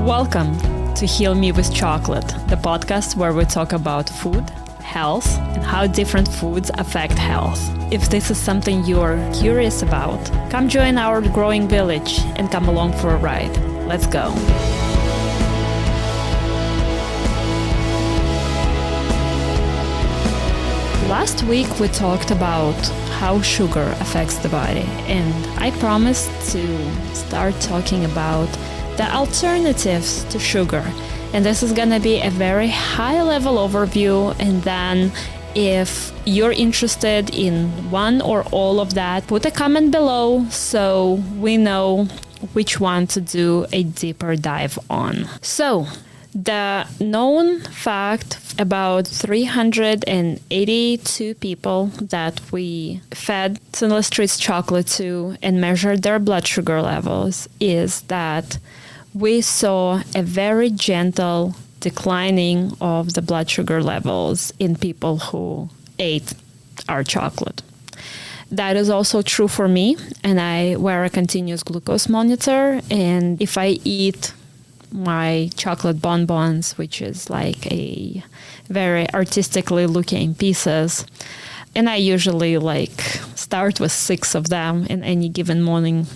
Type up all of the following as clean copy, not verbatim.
Welcome to Heal Me with Chocolate, the podcast where we talk about food, health, and how different foods affect health. If this is something you're curious about, come join our growing village and come along for a ride. Let's go. Last week we talked about how sugar affects the body, and I promised to start talking about the alternatives to sugar. And this is going to be a very high-level overview, and then if you're interested in one or all of that, put a comment below so we know which one to do a deeper dive on. So, the known fact about 382 people that we fed Sinless treats chocolate to and measured their blood sugar levels is that we saw a very gentle declining of the blood sugar levels in people who ate our chocolate. That is also true for me, and I wear a continuous glucose monitor, and if I eat my chocolate bonbons, which is like a very artistically looking pieces, and I usually start with 6 of them in any given morning,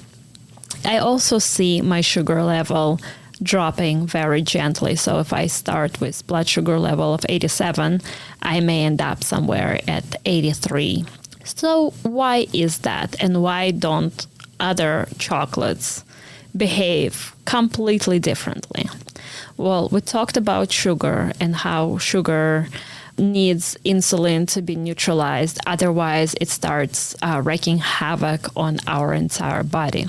I also see my sugar level dropping very gently. So if I start with blood sugar level of 87, I may end up somewhere at 83. So why is that? And why don't other chocolates behave completely differently? Well, we talked about sugar and how sugar needs insulin to be neutralized. Otherwise, it starts wreaking havoc on our entire body.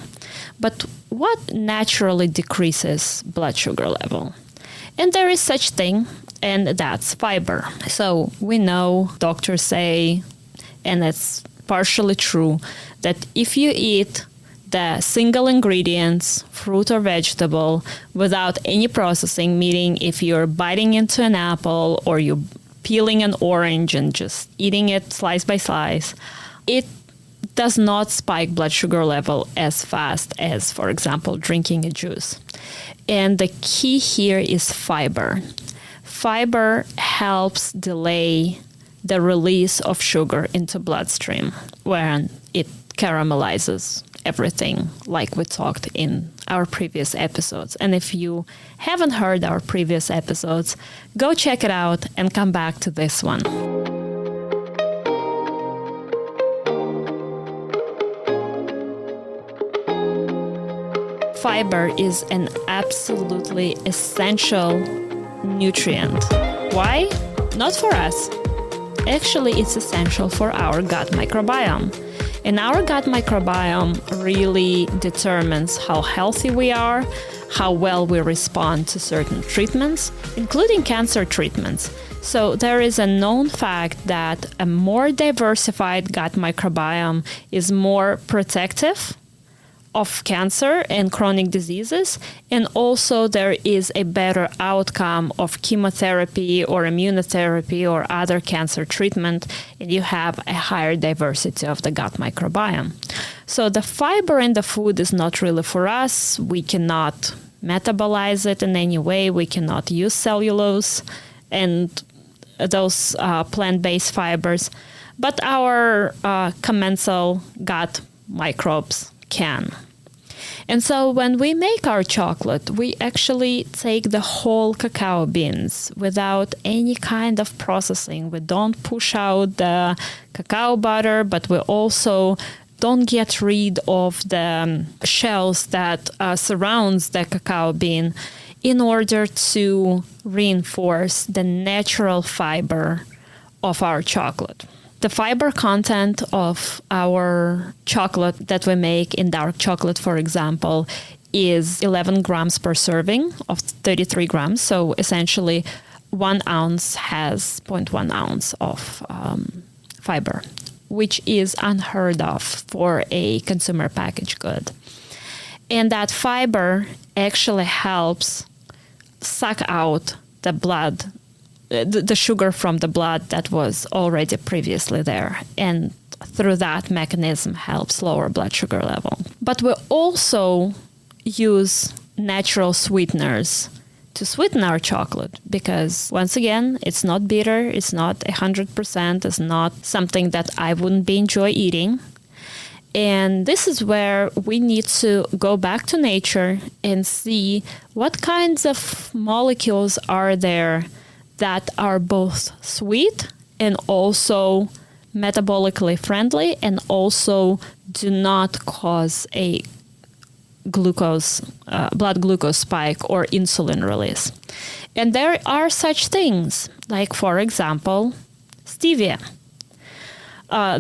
But what naturally decreases blood sugar level? And there is such thing, and that's fiber. So we know, doctors say, and it's partially true, that if you eat the single ingredients, fruit or vegetable, without any processing, meaning if you're biting into an apple or you're peeling an orange and just eating it slice by slice, it does not spike blood sugar level as fast as, for example, drinking a juice. And the key here is fiber. Fiber helps delay the release of sugar into bloodstream when it caramelizes everything, like we talked in our previous episodes. And if you haven't heard our previous episodes, go check it out and come back to this one. Fiber is an absolutely essential nutrient. Why? Not for us. Actually, it's essential for our gut microbiome. And our gut microbiome really determines how healthy we are, how well we respond to certain treatments, including cancer treatments. So there is a known fact that a more diversified gut microbiome is more protective of cancer and chronic diseases, and also there is a better outcome of chemotherapy or immunotherapy or other cancer treatment, and you have a higher diversity of the gut microbiome. So the fiber in the food is not really for us. We cannot metabolize it in any way. We cannot use cellulose and those plant-based fibers, but our commensal gut microbes can. And so when we make our chocolate, we actually take the whole cacao beans without any kind of processing. We don't push out the cacao butter, but we also don't get rid of the shells that surrounds the cacao bean in order to reinforce the natural fiber of our chocolate. The fiber content of our chocolate that we make in dark chocolate, for example, is 11 grams per serving of 33 grams. So essentially, 1 ounce has 0.1 ounce of fiber, which is unheard of for a consumer packaged good. And that fiber actually helps suck out the blood, the sugar from the blood that was already previously there. And through that mechanism helps lower blood sugar level. But we also use natural sweeteners to sweeten our chocolate, because once again, it's not bitter, it's not 100%, it's not something that I wouldn't be enjoy eating. And this is where we need to go back to nature and see what kinds of molecules are there that are both sweet and also metabolically friendly and also do not cause a blood glucose spike or insulin release. And there are such things, like, for example, stevia.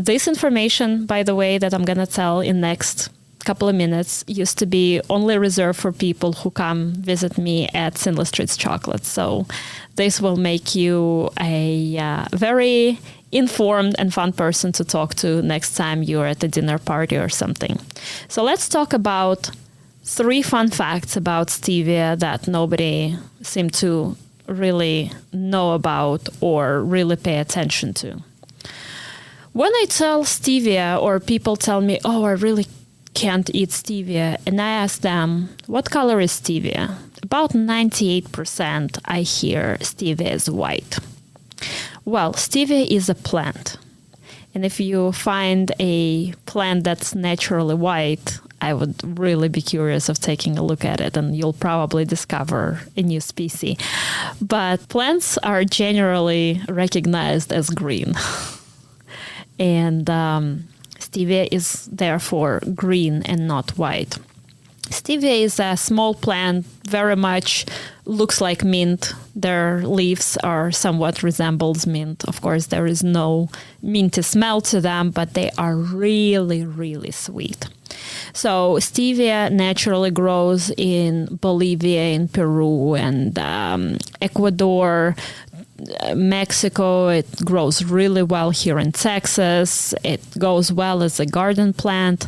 This information, by the way, that I'm going to tell in next couple of minutes used to be only reserved for people who come visit me at Sinless Treats Chocolate. So this will make you a very informed and fun person to talk to next time you're at a dinner party or something. So let's talk about 3 fun facts about stevia that nobody seemed to really know about or really pay attention to. When I tell stevia, or people tell me, oh, I really can't eat stevia, and I ask them, what color is stevia? About 98% I hear stevia is white. Well, stevia is a plant. And if you find a plant that's naturally white, I would really be curious of taking a look at it, and you'll probably discover a new species. But plants are generally recognized as green. And stevia is therefore green and not white. Stevia is a small plant, very much looks like mint. Their leaves are somewhat resembles mint. Of course, there is no minty smell to them, but they are really, really sweet. So stevia naturally grows in Bolivia, in Peru, and Ecuador, Mexico. It grows really well here in Texas. It goes well as a garden plant.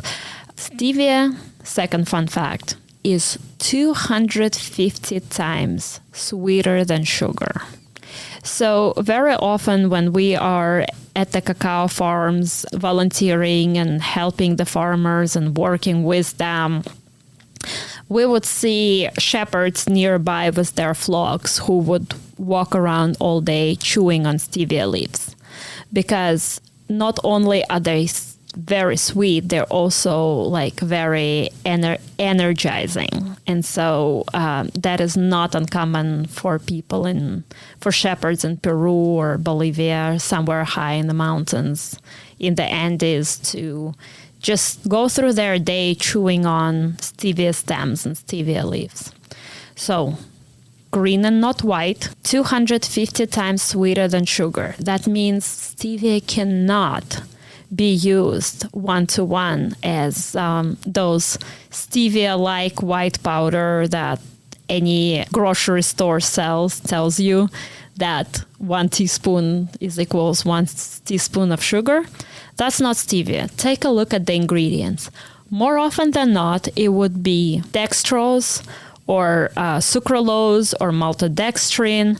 Stevia, second fun fact, is 250 times sweeter than sugar. So very often when we are at the cacao farms volunteering and helping the farmers and working with them, we would see shepherds nearby with their flocks who would walk around all day chewing on stevia leaves. Because not only are they very sweet, they're also like very energizing. And so that is not uncommon for for shepherds in Peru or Bolivia, somewhere high in the mountains in the Andes, to just go through their day chewing on stevia stems and stevia leaves. So green and not white, 250 times sweeter than sugar. That means stevia cannot be used one-to-one as those stevia-like white powder that any grocery store tells you that 1 teaspoon is equals 1 teaspoon of sugar. That's not stevia. Take a look at the ingredients. More often than not, it would be dextrose or sucralose or maltodextrin.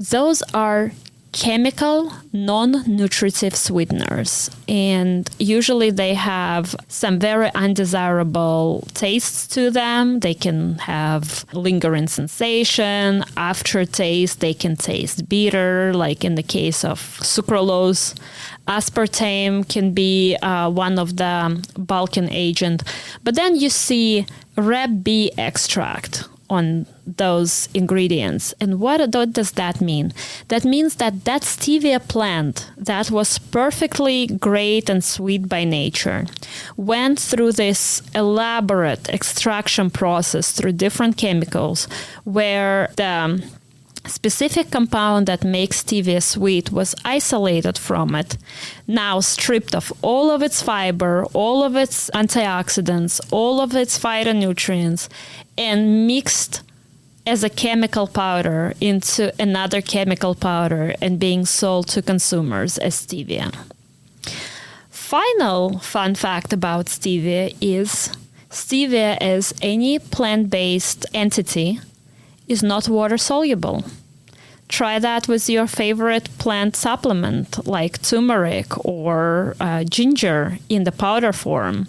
Those are chemical, non-nutritive sweeteners. And usually they have some very undesirable tastes to them. They can have lingering sensation, aftertaste. They can taste bitter, like in the case of sucralose. Aspartame can be one of the bulking agent. But then you see Reb B extract on those ingredients. And what does that mean? That means that stevia plant that was perfectly great and sweet by nature went through this elaborate extraction process through different chemicals, where the specific compound that makes stevia sweet was isolated from it, now stripped of all of its fiber, all of its antioxidants, all of its phytonutrients, and mixed as a chemical powder into another chemical powder and being sold to consumers as stevia. Final fun fact about stevia is stevia, as any plant-based entity, is not water soluble. Try that with your favorite plant supplement like turmeric or ginger in the powder form.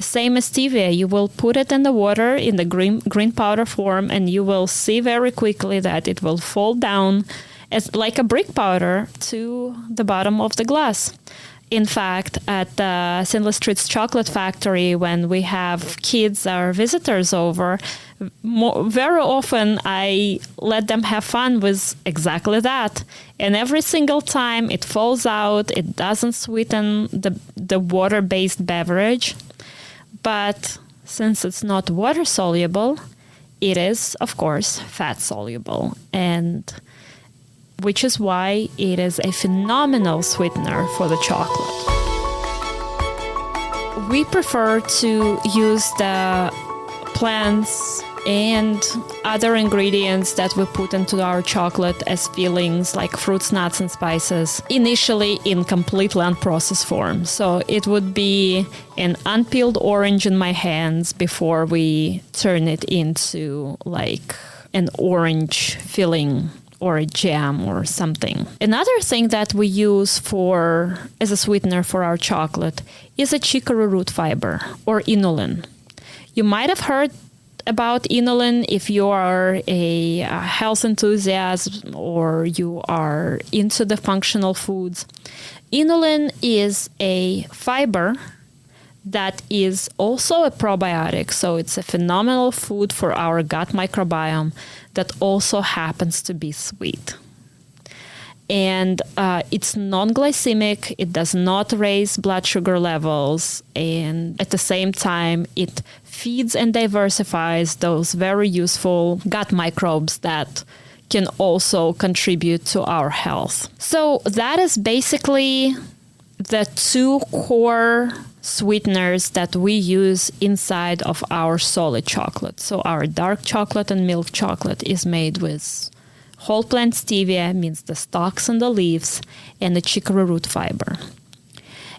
same as stevia. You will put it in the water in the green powder form, and you will see very quickly that it will fall down as like a brick powder to the bottom of the glass. In fact, at the Sinless chocolate factory, when we have kids or visitors over, very often I let them have fun with exactly that. And every single time it falls out, it doesn't sweeten the water-based beverage. But since it's not water-soluble, it is, of course, fat-soluble. And which is why it is a phenomenal sweetener for the chocolate. We prefer to use the plants and other ingredients that we put into our chocolate as fillings, like fruits, nuts, and spices, initially in completely unprocessed form. So it would be an unpeeled orange in my hands before we turn it into like an orange filling or a jam or something. Another thing that we use as a sweetener for our chocolate is a chicory root fiber, or inulin. You might have heard about inulin if you are a health enthusiast or you are into the functional foods. Inulin is a fiber that is also a probiotic, so it's a phenomenal food for our gut microbiome that also happens to be sweet. And it's non-glycemic, it does not raise blood sugar levels, and at the same time, it feeds and diversifies those very useful gut microbes that can also contribute to our health. So that is basically the two core sweeteners that we use inside of our solid chocolate. So our dark chocolate and milk chocolate is made with whole plant stevia, means the stalks and the leaves, and the chicory root fiber.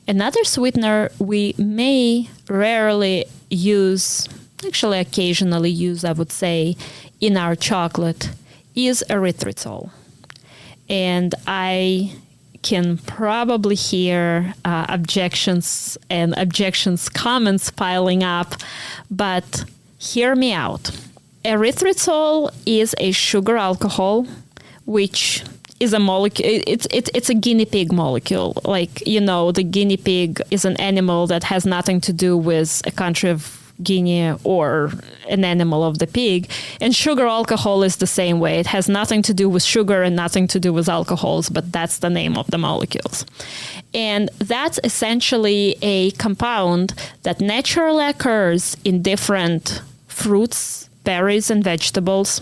Another sweetener we may rarely use, actually occasionally use, I would say, in our chocolate is erythritol. And I can probably hear objections comments piling up, but hear me out. Erythritol is a sugar alcohol, which is a molecule. It's a guinea pig molecule. Like, the guinea pig is an animal that has nothing to do with a country of Guinea or an animal of the pig. And sugar alcohol is the same way. It has nothing to do with sugar and nothing to do with alcohols, but that's the name of the molecules. And that's essentially a compound that naturally occurs in different fruits, berries, and vegetables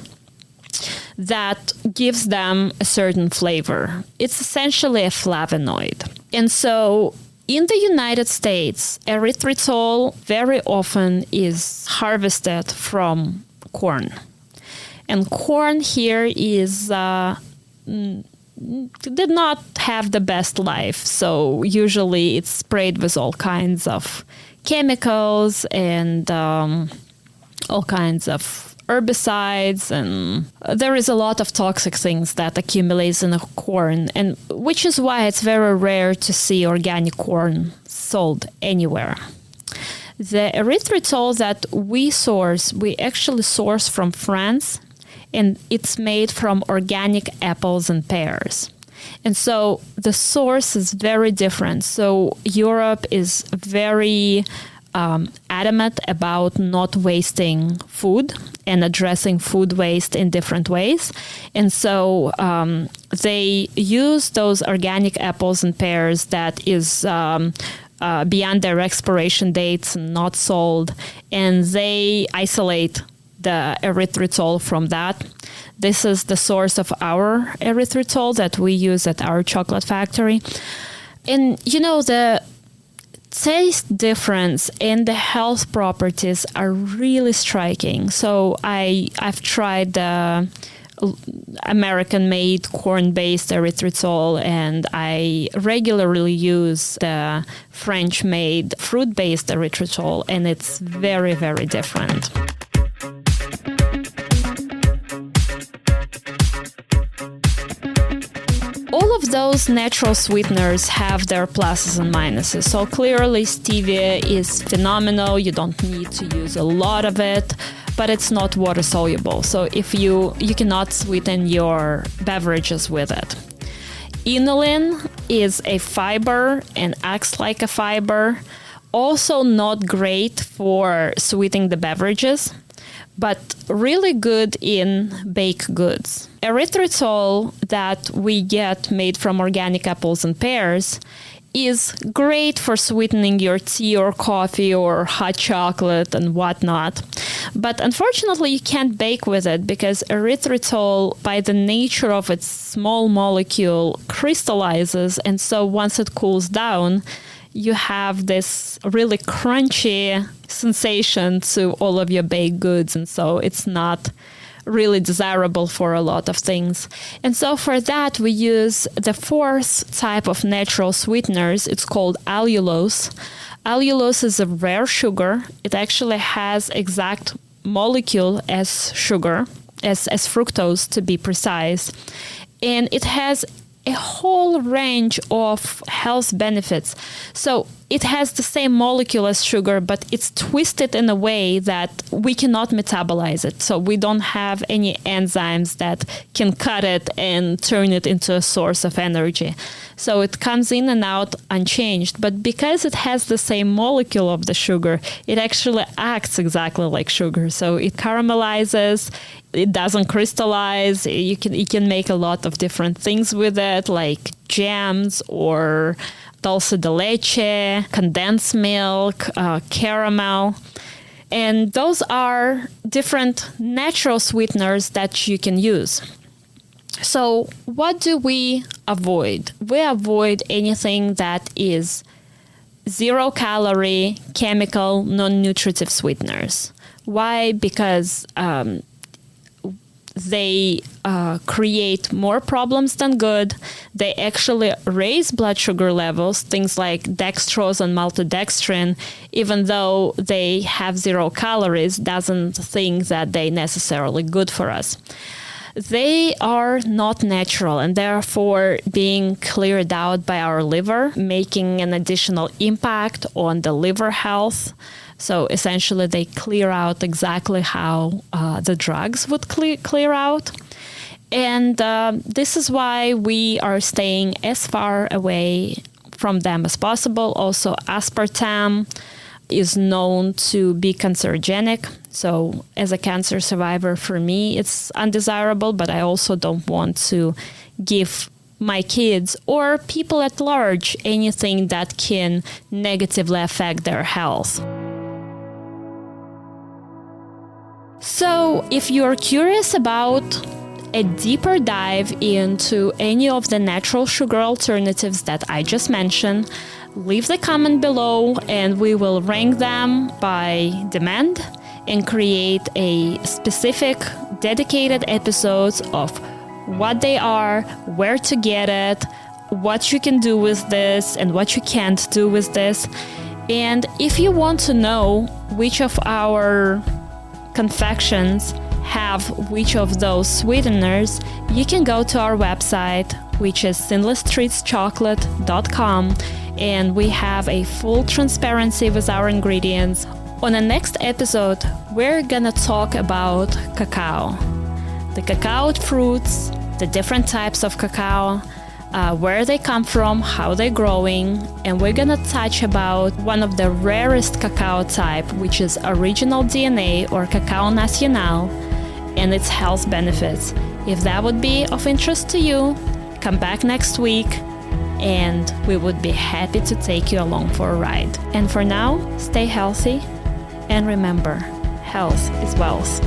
that gives them a certain flavor. It's essentially a flavonoid. And so in the United States, erythritol very often is harvested from corn. And corn here did not have the best life. So usually it's sprayed with all kinds of chemicals and all kinds of herbicides, and there is a lot of toxic things that accumulates in the corn, and which is why it's very rare to see organic corn sold anywhere. The erythritol that we actually source from France, and it's made from organic apples and pears. And so the source is very different. So Europe is very adamant about not wasting food and addressing food waste in different ways. And so they use those organic apples and pears that is beyond their expiration dates and not sold, and they isolate the erythritol from that. This is the source of our erythritol that we use at our chocolate factory. And the taste difference and the health properties are really striking. So I've tried the American-made corn-based erythritol, and I regularly use the French-made fruit-based erythritol, and it's very, very different. All of those natural sweeteners have their pluses and minuses. So clearly stevia is phenomenal. You don't need to use a lot of it, but it's not water soluble. So if you cannot sweeten your beverages with it. Inulin is a fiber and acts like a fiber. Also not great for sweetening the beverages, but really good in baked goods. Erythritol that we get made from organic apples and pears is great for sweetening your tea or coffee or hot chocolate and whatnot. But unfortunately, you can't bake with it because erythritol, by the nature of its small molecule, crystallizes. And so once it cools down, you have this really crunchy sensation to all of your baked goods. And so it's not really desirable for a lot of things. And so for that, we use the fourth type of natural sweeteners. It's called allulose. Allulose is a rare sugar. It actually has exact molecule as sugar, as fructose to be precise. And it has a whole range of health benefits. So it has the same molecule as sugar, but it's twisted in a way that we cannot metabolize it. So we don't have any enzymes that can cut it and turn it into a source of energy. So it comes in and out unchanged. But because it has the same molecule of the sugar, it actually acts exactly like sugar. So it caramelizes, it doesn't crystallize. You can make a lot of different things with it, like jams or dulce de leche, condensed milk, caramel. And those are different natural sweeteners that you can use. So what do we avoid? We avoid anything that is 0-calorie, chemical, non-nutritive sweeteners. Why? Because they create more problems than good. They actually raise blood sugar levels, things like dextrose and maltodextrin, even though they have 0 calories, doesn't think that they're necessarily good for us. They are not natural and therefore being cleared out by our liver, making an additional impact on the liver health. So essentially, they clear out exactly how the drugs would clear out. And this is why we are staying as far away from them as possible. Also, aspartame is known to be cancerogenic. So as a cancer survivor, for me, it's undesirable, but I also don't want to give my kids or people at large anything that can negatively affect their health. So if you're curious about a deeper dive into any of the natural sugar alternatives that I just mentioned, leave the comment below and we will rank them by demand and create a specific dedicated episodes of what they are, where to get it, what you can do with this and what you can't do with this. And if you want to know which of our confections have which of those sweeteners, you can go to our website, which is sinlesstreatschocolate.com, and we have a full transparency with our ingredients. On the next episode, we're gonna talk about cacao, the cacao fruits, the different types of cacao, where they come from, how they're growing, and we're gonna touch about one of the rarest cacao type, which is original DNA or Cacao Nacional, and its health benefits. If that would be of interest to you, come back next week and we would be happy to take you along for a ride. And for now, stay healthy and remember, health is wealth.